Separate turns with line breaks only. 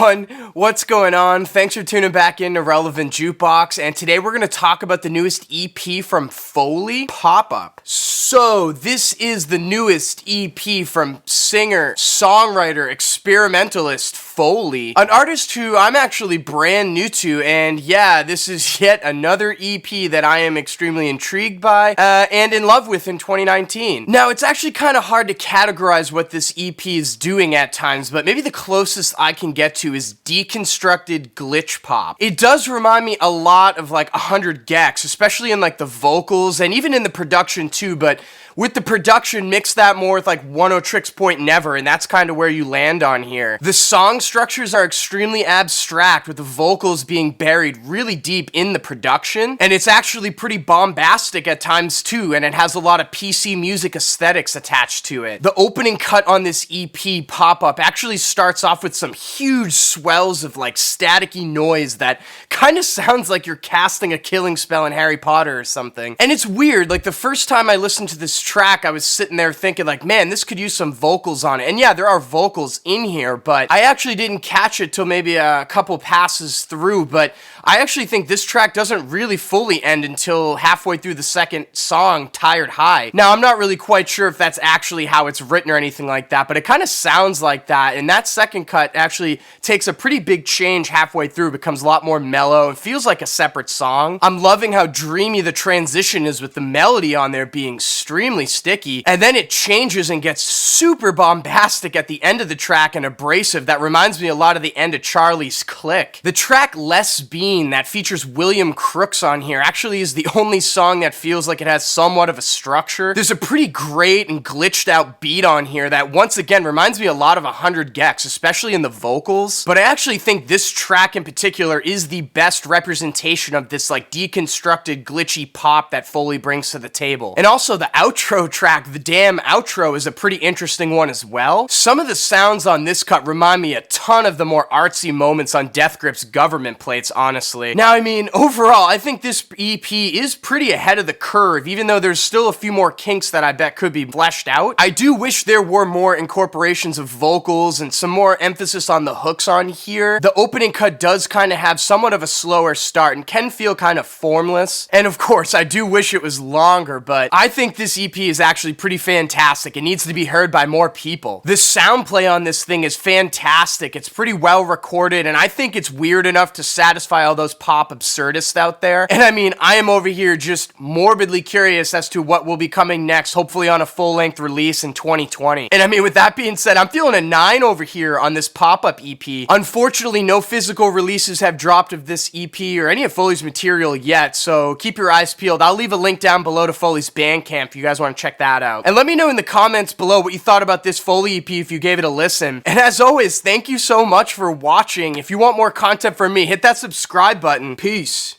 everyone, what's going on? Thanks for tuning back into Relevant Jukebox, and today we're going to talk about the newest EP from Folie, Popup. So, this is the newest EP from singer, songwriter, experimentalist Folie, an artist who I'm actually brand new to, and yeah, this is yet another EP that I am extremely intrigued by, and in love with in 2019. Now, it's actually kind of hard to categorize what this EP is doing at times, but maybe the closest I can get to is deconstructed glitch pop. It does remind me a lot of like 100 gecs, especially in like the vocals and even in the production too, but with the production, mix that more with like 106 Point Never, and that's kind of where you land on here. The song structures are extremely abstract, with the vocals being buried really deep in the production, and it's actually pretty bombastic at times too, and it has a lot of PC music aesthetics attached to it. The opening cut on this EP, Pop-Up, actually starts off with some huge swells of like staticky noise that kind of sounds like you're casting a killing spell in Harry Potter or something. And it's weird, like the first time I listened to this track, I was sitting there thinking like, man, this could use some vocals on it. And yeah, there are vocals in here, but I actually didn't catch it till maybe a couple passes through. But I actually think this track doesn't really fully end until halfway through the second song, Tired High. Now, I'm not really quite sure if that's actually how it's written or anything like that, but it kind of sounds like that. And that second cut actually takes a pretty big change halfway through, becomes a lot more mellow and feels like a separate song. I'm loving how dreamy the transition is with the melody on there being extremely sticky, and then it changes and gets super bombastic at the end of the track and abrasive. That reminds me a lot of the end of Charlie's Click. The track Less Bean that features William Crooks on here actually is the only song that feels like it has somewhat of a structure. There's a pretty great and glitched out beat on here that once again reminds me a lot of 100 gecs, especially in the vocals, but I actually think this track in particular is the best representation of this like deconstructed glitchy pop that Folie brings to the table. And also the outro track, the damn outro, is a pretty interesting one as well. Some of the sounds on this cut remind me a ton of the more artsy moments on Death Grip's Government Plates, honestly. Now, I mean, overall, I think this EP is pretty ahead of the curve, even though there's still a few more kinks that I bet could be fleshed out. I do wish there were more incorporations of vocals and some more emphasis on the hooks on here. The opening cut does kind of have somewhat of a slower start and can feel kind of formless. And of course, I do wish it was longer, but I think this EP is actually pretty fantastic. It needs to be heard by more people. The sound play on this thing is fantastic. It's pretty well recorded, and I think it's weird enough to satisfy all those pop absurdists out there. And I mean, I am over here just morbidly curious as to what will be coming next, hopefully on a full-length release in 2020. And I mean, with that being said, I'm feeling a 9 over here on this Pop-Up EP. Unfortunately, no physical releases have dropped of this EP or any of Folie's material yet, so keep your eyes peeled. I'll leave a link down below to Folie's Bandcamp if you guys want to check that out. And let me know in the comments below what you thought about this Folie EP if you gave it a listen. And as always, thank you so much for watching. If you want more content from me, hit that subscribe button. Peace.